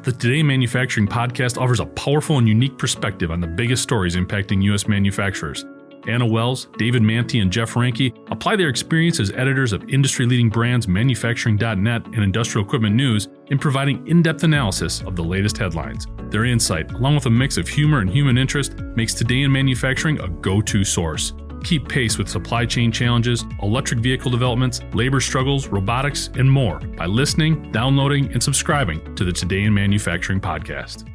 The Today in Manufacturing podcast offers a powerful and unique perspective on the biggest stories impacting U.S. manufacturers. Anna Wells, David Manti, and Jeff Ranke apply their experience as editors of industry-leading brands Manufacturing.net and Industrial Equipment News in providing in-depth analysis of the latest headlines. Their insight, along with a mix of humor and human interest, makes Today in Manufacturing a go-to source. Keep pace with supply chain challenges, electric vehicle developments, labor struggles, robotics, and more by listening, downloading, and subscribing to the Today in Manufacturing podcast.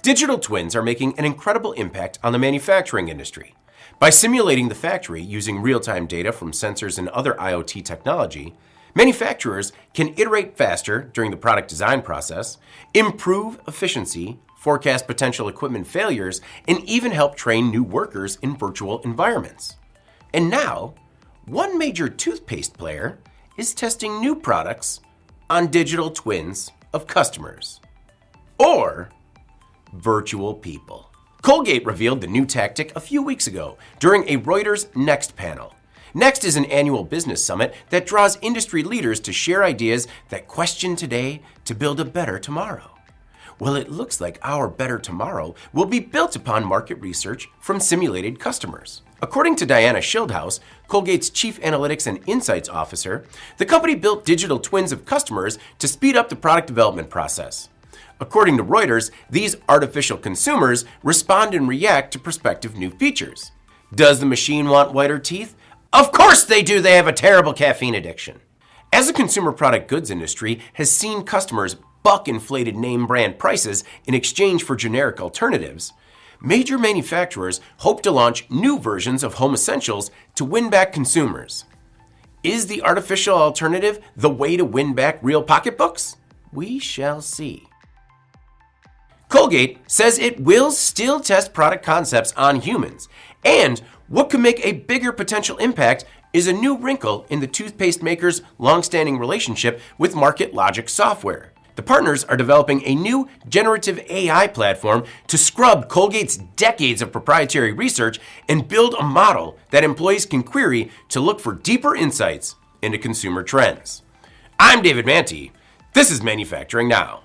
Digital twins are making an incredible impact on the manufacturing industry. By simulating the factory using real-time data from sensors and other IoT technology, manufacturers can iterate faster during the product design process, improve efficiency, forecast potential equipment failures, and even help train new workers in virtual environments. And now, one major toothpaste player is testing new products on digital twins of customers. Or virtual people. Colgate revealed the new tactic a few weeks ago during a Reuters Next panel. Next is an annual business summit that draws industry leaders to share ideas that question today to build a better tomorrow. Well, it looks like our better tomorrow will be built upon market research from simulated customers. According to Diana Schildhaus, Colgate's Chief Analytics and Insights Officer, the company built digital twins of customers to speed up the product development process. According to Reuters, these artificial consumers respond and react to prospective new features. Does the machine want whiter teeth? Of course they do! They have a terrible caffeine addiction. As the consumer product goods industry has seen customers buck inflated name brand prices in exchange for generic alternatives, major manufacturers hope to launch new versions of home essentials to win back consumers. Is the artificial alternative the way to win back real pocketbooks? We shall see. Colgate says it will still test product concepts on humans, and what could make a bigger potential impact is a new wrinkle in the toothpaste maker's long-standing relationship with Market Logic software. The partners are developing a new generative AI platform to scrub Colgate's decades of proprietary research and build a model that employees can query to look for deeper insights into consumer trends. I'm David Manti. This is Manufacturing Now.